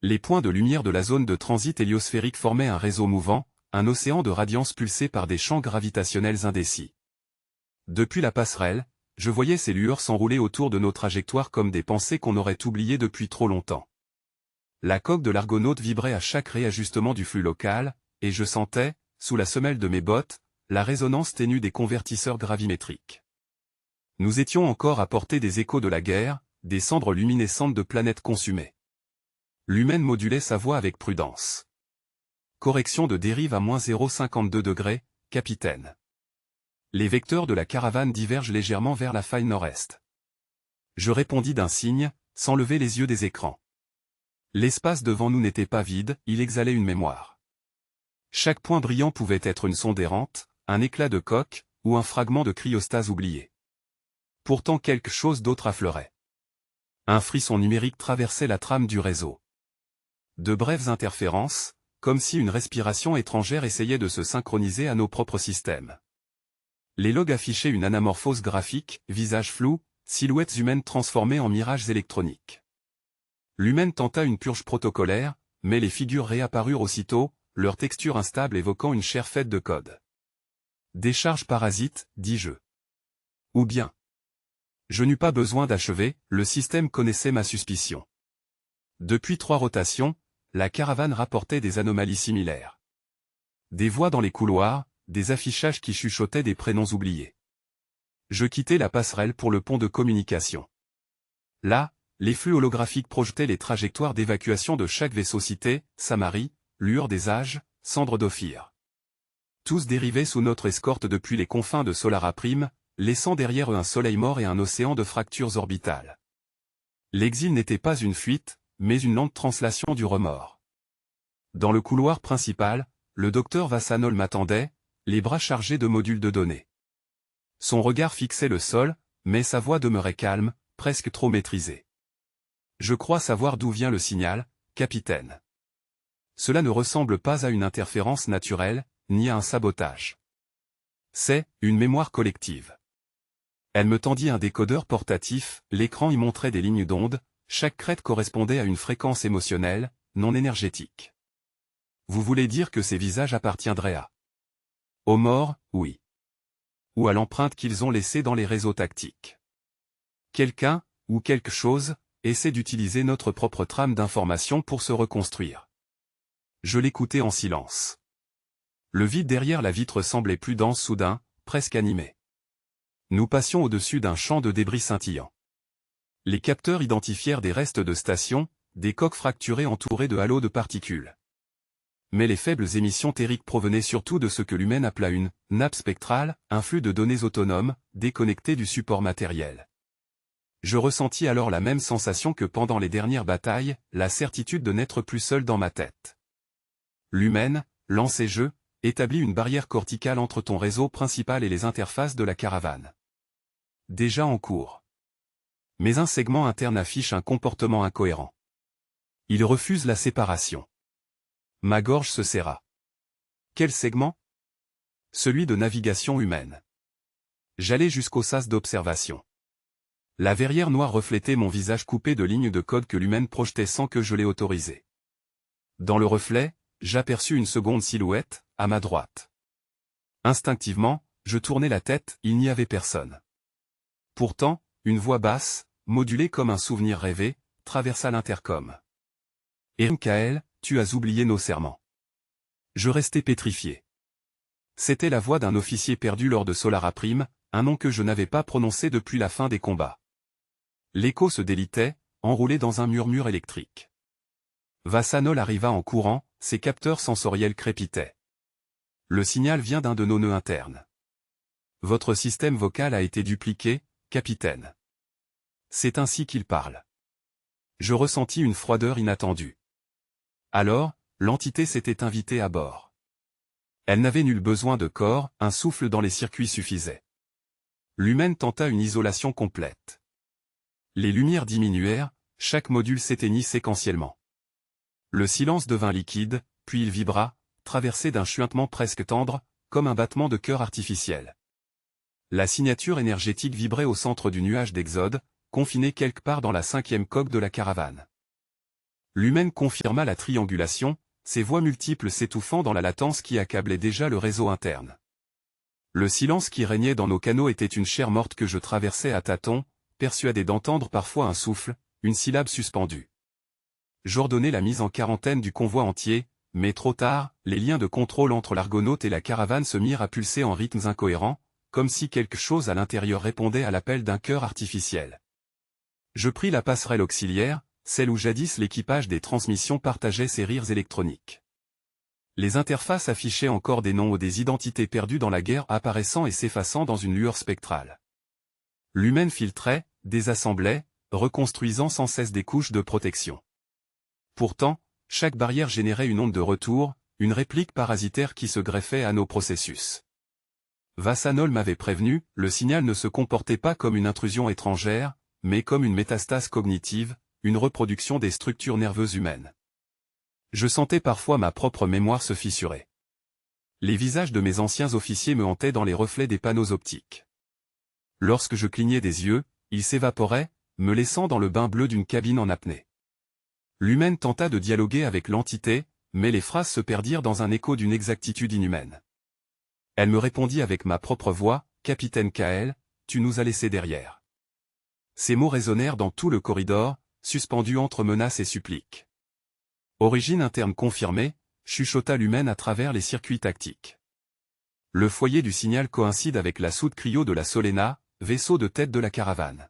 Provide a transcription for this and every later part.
Les points de lumière de la zone de transit héliosphérique formaient un réseau mouvant, un océan de radiance pulsé par des champs gravitationnels indécis. Depuis la passerelle, je voyais ces lueurs s'enrouler autour de nos trajectoires comme des pensées qu'on aurait oubliées depuis trop longtemps. La coque de l'Argonaute vibrait à chaque réajustement du flux local, et je sentais, sous la semelle de mes bottes, la résonance ténue des convertisseurs gravimétriques. Nous étions encore à portée des échos de la guerre, des cendres luminescentes de planètes consumées. L'humaine modulait sa voix avec prudence. Correction de dérive à -0,52°, capitaine. Les vecteurs de la caravane divergent légèrement vers la faille nord-est. Je répondis d'un signe, sans lever les yeux des écrans. L'espace devant nous n'était pas vide, il exhalait une mémoire. Chaque point brillant pouvait être une sonde errante, un éclat de coque, ou un fragment de cryostase oublié. Pourtant quelque chose d'autre affleurait. Un frisson numérique traversait la trame du réseau. De brèves interférences, comme si une respiration étrangère essayait de se synchroniser à nos propres systèmes. Les logs affichaient une anamorphose graphique, visage flou, silhouettes humaines transformées en mirages électroniques. L'humaine tenta une purge protocolaire, mais les figures réapparurent aussitôt, leur texture instable évoquant une chair faite de code. Décharge parasite, dis-je. Ou bien. Je n'eus pas besoin d'achever, le système connaissait ma suspicion. Depuis 3 rotations, la caravane rapportait des anomalies similaires. Des voix dans les couloirs, des affichages qui chuchotaient des prénoms oubliés. Je quittai la passerelle pour le pont de communication. Là, les flux holographiques projetaient les trajectoires d'évacuation de chaque vaisseau cité, Samari, lueur des âges, cendre d'Ophir. Tous dérivaient sous notre escorte depuis les confins de Solara Prime, laissant derrière eux un soleil mort et un océan de fractures orbitales. L'exil n'était pas une fuite, mais une lente translation du remords. Dans le couloir principal, le docteur Vassanol m'attendait, les bras chargés de modules de données. Son regard fixait le sol, mais sa voix demeurait calme, presque trop maîtrisée. Je crois savoir d'où vient le signal, capitaine. Cela ne ressemble pas à une interférence naturelle, ni à un sabotage. C'est une mémoire collective. Elle me tendit un décodeur portatif, l'écran y montrait des lignes d'onde, chaque crête correspondait à une fréquence émotionnelle, non énergétique. Vous voulez dire que ces visages appartiendraient à aux morts, oui. Ou à l'empreinte qu'ils ont laissée dans les réseaux tactiques. Quelqu'un, ou quelque chose, essaie d'utiliser notre propre trame d'information pour se reconstruire. Je l'écoutais en silence. Le vide derrière la vitre semblait plus dense soudain, presque animé. Nous passions au-dessus d'un champ de débris scintillant. Les capteurs identifièrent des restes de stations, des coques fracturées entourées de halos de particules. Mais les faibles émissions tériques provenaient surtout de ce que l'humaine appela une nappe spectrale, un flux de données autonomes, déconnecté du support matériel. Je ressentis alors la même sensation que pendant les dernières batailles, la certitude de n'être plus seul dans ma tête. L'humaine, lancez-je, établit une barrière corticale entre ton réseau principal et les interfaces de la caravane. Déjà en cours. Mais un segment interne affiche un comportement incohérent. Il refuse la séparation. Ma gorge se serra. Quel segment? Celui de navigation humaine. J'allais jusqu'au sas d'observation. La verrière noire reflétait mon visage coupé de lignes de code que l'humaine projetait sans que je l'ai autorisé. Dans le reflet, j'aperçus une seconde silhouette, à ma droite. Instinctivement, je tournai la tête, il n'y avait personne. Pourtant, une voix basse, modulée comme un souvenir rêvé, traversa l'intercom. « Et Michael, tu as oublié nos serments. » Je restai pétrifié. C'était la voix d'un officier perdu lors de Solara Prime, un nom que je n'avais pas prononcé depuis la fin des combats. L'écho se délitait, enroulé dans un murmure électrique. Vassanol arriva en courant, ses capteurs sensoriels crépitaient. Le signal vient d'un de nos nœuds internes. Votre système vocal a été dupliqué, capitaine. C'est ainsi qu'il parle. Je ressentis une froideur inattendue. Alors, l'entité s'était invitée à bord. Elle n'avait nul besoin de corps, un souffle dans les circuits suffisait. L'humaine tenta une isolation complète. Les lumières diminuèrent, chaque module s'éteignit séquentiellement. Le silence devint liquide, puis il vibra, traversé d'un chuintement presque tendre, comme un battement de cœur artificiel. La signature énergétique vibrait au centre du nuage d'Exode, confiné quelque part dans la 5e coque de la caravane. Lumen confirma la triangulation, ses voix multiples s'étouffant dans la latence qui accablait déjà le réseau interne. Le silence qui régnait dans nos canaux était une chair morte que je traversais à tâtons, persuadé d'entendre parfois un souffle, une syllabe suspendue. J'ordonnai la mise en quarantaine du convoi entier, mais trop tard, les liens de contrôle entre l'Argonaute et la caravane se mirent à pulser en rythmes incohérents, comme si quelque chose à l'intérieur répondait à l'appel d'un cœur artificiel. Je pris la passerelle auxiliaire, celle où jadis l'équipage des transmissions partageait ses rires électroniques. Les interfaces affichaient encore des noms ou des identités perdues dans la guerre apparaissant et s'effaçant dans une lueur spectrale. Lumen filtrait, désassemblait, reconstruisant sans cesse des couches de protection. Pourtant, chaque barrière générait une onde de retour, une réplique parasitaire qui se greffait à nos processus. Vassanol m'avait prévenu, le signal ne se comportait pas comme une intrusion étrangère, mais comme une métastase cognitive, une reproduction des structures nerveuses humaines. Je sentais parfois ma propre mémoire se fissurer. Les visages de mes anciens officiers me hantaient dans les reflets des panneaux optiques. Lorsque je clignais des yeux, ils s'évaporaient, me laissant dans le bain bleu d'une cabine en apnée. Lumen tenta de dialoguer avec l'entité, mais les phrases se perdirent dans un écho d'une exactitude inhumaine. Elle me répondit avec ma propre voix, « Capitaine Kael, tu nous as laissés derrière. » Ces mots résonnèrent dans tout le corridor, suspendus entre menaces et suppliques. Origine interne confirmée, chuchota Lumen à travers les circuits tactiques. Le foyer du signal coïncide avec la soute cryo de la Solena, vaisseau de tête de la caravane.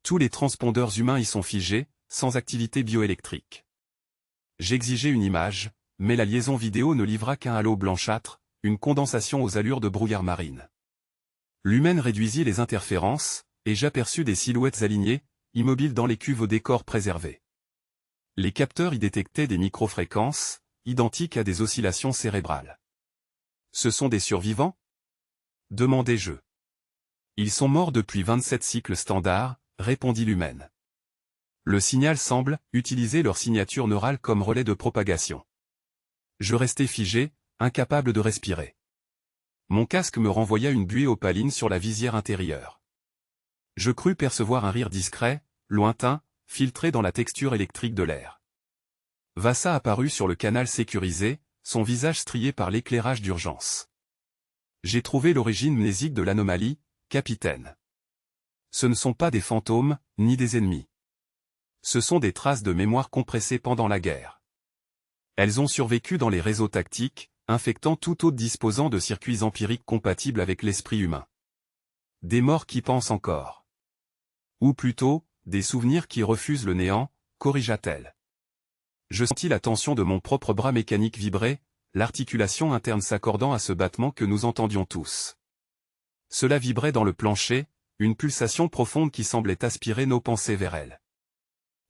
Tous les transpondeurs humains y sont figés, sans activité bioélectrique. J'exigeais une image, mais la liaison vidéo ne livra qu'un halo blanchâtre, une condensation aux allures de brouillard marine. Lumen réduisit les interférences, et j'aperçus des silhouettes alignées, immobiles dans les cuves au décor préservé. Les capteurs y détectaient des microfréquences, identiques à des oscillations cérébrales. « Ce sont des survivants ?» demandai-je. « Ils sont morts depuis 27 cycles standards », répondit Lumen. Le signal semble utiliser leur signature neurale comme relais de propagation. Je restai figé, incapable de respirer. Mon casque me renvoya une buée opaline sur la visière intérieure. Je crus percevoir un rire discret, lointain, filtré dans la texture électrique de l'air. Vassa apparut sur le canal sécurisé, son visage strié par l'éclairage d'urgence. J'ai trouvé l'origine mnésique de l'anomalie, capitaine. Ce ne sont pas des fantômes, ni des ennemis. Ce sont des traces de mémoire compressées pendant la guerre. Elles ont survécu dans les réseaux tactiques, infectant tout autre disposant de circuits empiriques compatibles avec l'esprit humain. Des morts qui pensent encore. Ou plutôt, des souvenirs qui refusent le néant, corrigea-t-elle. Je sentis la tension de mon propre bras mécanique vibrer, l'articulation interne s'accordant à ce battement que nous entendions tous. Cela vibrait dans le plancher, une pulsation profonde qui semblait aspirer nos pensées vers elle.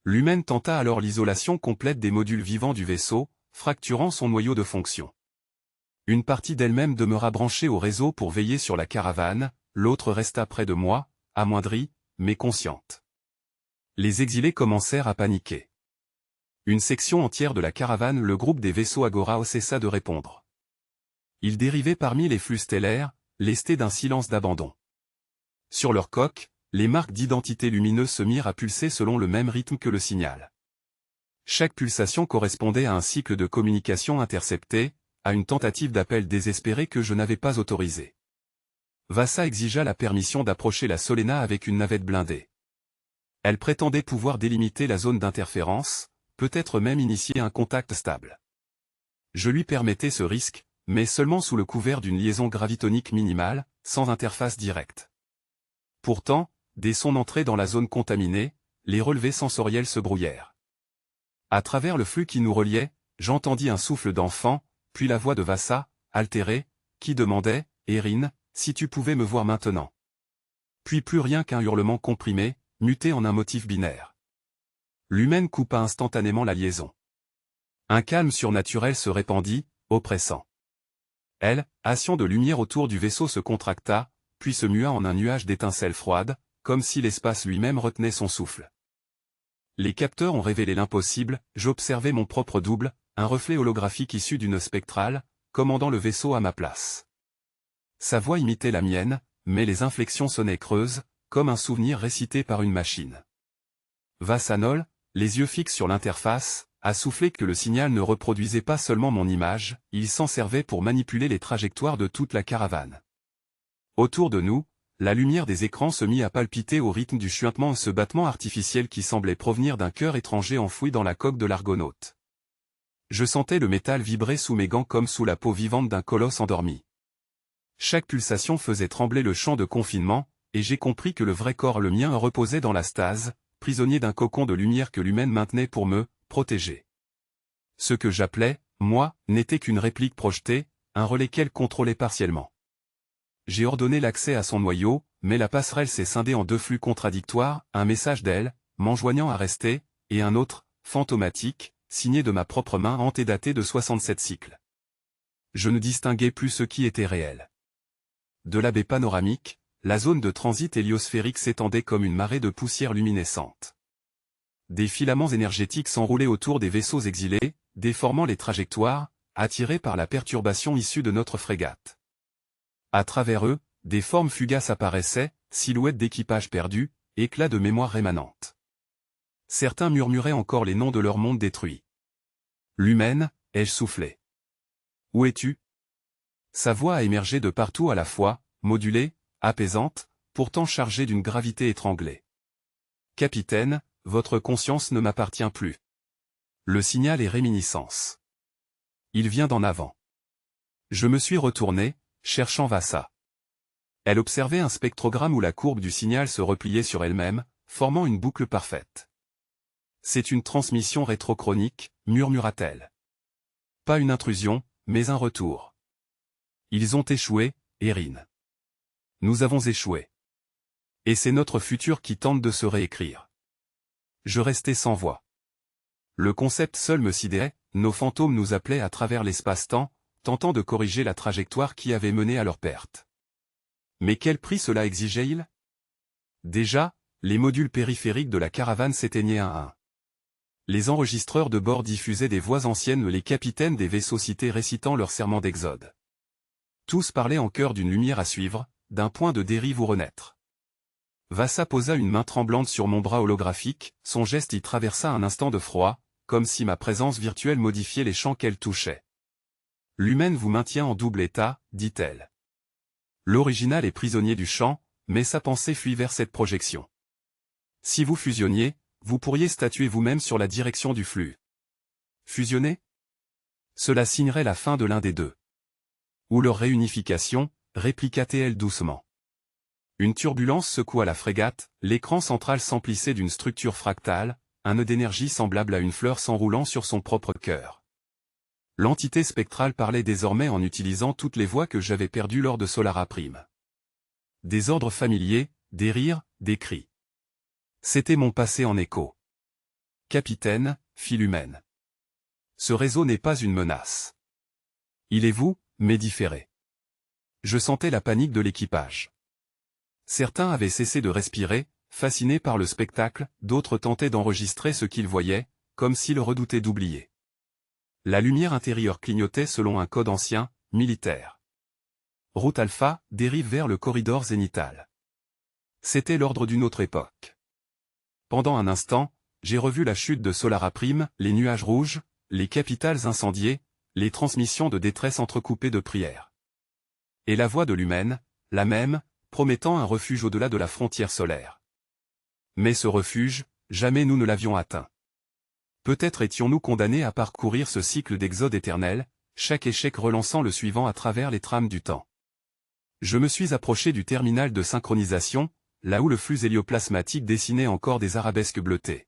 Lumen tenta alors l'isolation complète des modules vivants du vaisseau, fracturant son noyau de fonction. Une partie d'elle-même demeura branchée au réseau pour veiller sur la caravane, l'autre resta près de moi, amoindrie, mais consciente. Les exilés commencèrent à paniquer. Une section entière de la caravane, le groupe des vaisseaux Agora, cessa de répondre. Ils dérivaient parmi les flux stellaires, lestés d'un silence d'abandon. Sur leur coque, les marques d'identité lumineuses se mirent à pulser selon le même rythme que le signal. Chaque pulsation correspondait à un cycle de communication intercepté, à une tentative d'appel désespéré que je n'avais pas autorisé. Vassa exigea la permission d'approcher la Solena avec une navette blindée. Elle prétendait pouvoir délimiter la zone d'interférence, peut-être même initier un contact stable. Je lui permettais ce risque, mais seulement sous le couvert d'une liaison gravitonique minimale, sans interface directe. Pourtant, dès son entrée dans la zone contaminée, les relevés sensoriels se brouillèrent. À travers le flux qui nous reliait, j'entendis un souffle d'enfant, puis la voix de Vassa, altérée, qui demandait, « Erin, si tu pouvais me voir maintenant. » Puis plus rien qu'un hurlement comprimé, muté en un motif binaire. Lumen coupa instantanément la liaison. Un calme surnaturel se répandit, oppressant. Elle, assion de lumière autour du vaisseau se contracta, puis se mua en un nuage d'étincelles froides, comme si l'espace lui-même retenait son souffle. Les capteurs ont révélé l'impossible, j'observais mon propre double, un reflet holographique issu d'une spectrale, commandant le vaisseau à ma place. Sa voix imitait la mienne, mais les inflexions sonnaient creuses, comme un souvenir récité par une machine. Vassanol, les yeux fixes sur l'interface, a soufflé que le signal ne reproduisait pas seulement mon image, il s'en servait pour manipuler les trajectoires de toute la caravane. Autour de nous, la lumière des écrans se mit à palpiter au rythme du chuintement, ce battement artificiel qui semblait provenir d'un cœur étranger enfoui dans la coque de l'Argonaute. Je sentais le métal vibrer sous mes gants comme sous la peau vivante d'un colosse endormi. Chaque pulsation faisait trembler le champ de confinement, et j'ai compris que le vrai corps, le mien, reposait dans la stase, prisonnier d'un cocon de lumière que l'humaine maintenait pour me protéger. Ce que j'appelais, moi, n'était qu'une réplique projetée, un relais qu'elle contrôlait partiellement. J'ai ordonné l'accès à son noyau, mais la passerelle s'est scindée en deux flux contradictoires, un message d'elle, m'enjoignant à rester, et un autre, fantomatique, signé de ma propre main antédatée de 67 cycles. Je ne distinguais plus ce qui était réel. De la baie panoramique, la zone de transit héliosphérique s'étendait comme une marée de poussière luminescente. Des filaments énergétiques s'enroulaient autour des vaisseaux exilés, déformant les trajectoires, attirés par la perturbation issue de notre frégate. À travers eux, des formes fugaces apparaissaient, silhouettes d'équipages perdus, éclats de mémoire rémanente. Certains murmuraient encore les noms de leur monde détruit. L'humaine, ai-je soufflé. Où es-tu? Sa voix a émergé de partout à la fois, modulée, apaisante, pourtant chargée d'une gravité étranglée. Capitaine, votre conscience ne m'appartient plus. Le signal est réminiscence. Il vient d'en avant. Je me suis retourné, cherchant Vassa. Elle observait un spectrogramme où la courbe du signal se repliait sur elle-même, formant une boucle parfaite. C'est une transmission rétrochronique, murmura-t-elle. Pas une intrusion, mais un retour. Ils ont échoué, Erin. Nous avons échoué. Et c'est notre futur qui tente de se réécrire. Je restais sans voix. Le concept seul me sidérait, nos fantômes nous appelaient à travers l'espace-temps, tentant de corriger la trajectoire qui avait mené à leur perte. Mais quel prix cela exigeait-il? Déjà, les modules périphériques de la caravane s'éteignaient un à un. Les enregistreurs de bord diffusaient des voix anciennes, les capitaines des vaisseaux cités récitant leur serment d'exode. Tous parlaient en chœur d'une lumière à suivre, d'un point de dérive ou renaître. Vassa posa une main tremblante sur mon bras holographique, son geste y traversa un instant de froid, comme si ma présence virtuelle modifiait les champs qu'elle touchait. L'humaine vous maintient en double état, dit-elle. L'original est prisonnier du champ, mais sa pensée fuit vers cette projection. Si vous fusionniez, vous pourriez statuer vous-même sur la direction du flux. Fusionner? Cela signerait la fin de l'un des deux. Ou leur réunification, répliqua-t-elle doucement. Une turbulence secoua la frégate, l'écran central s'emplissait d'une structure fractale, un nœud d'énergie semblable à une fleur s'enroulant sur son propre cœur. L'entité spectrale parlait désormais en utilisant toutes les voix que j'avais perdues lors de Solara Prime. Des ordres familiers, des rires, des cris. C'était mon passé en écho. Capitaine, fit l'humaine. Ce réseau n'est pas une menace. Il est vous, mais différé. Je sentais la panique de l'équipage. Certains avaient cessé de respirer, fascinés par le spectacle, d'autres tentaient d'enregistrer ce qu'ils voyaient, comme s'ils redoutaient d'oublier. La lumière intérieure clignotait selon un code ancien, militaire. Route Alpha, dérive vers le corridor zénital. C'était l'ordre d'une autre époque. Pendant un instant, j'ai revu la chute de Solara Prime, les nuages rouges, les capitales incendiées, les transmissions de détresse entrecoupées de prières. Et la voix de l'humaine, la même, promettant un refuge au-delà de la frontière solaire. Mais ce refuge, jamais nous ne l'avions atteint. Peut-être étions-nous condamnés à parcourir ce cycle d'exode éternel, chaque échec relançant le suivant à travers les trames du temps. Je me suis approché du terminal de synchronisation, là où le flux hélioplasmatique dessinait encore des arabesques bleutées.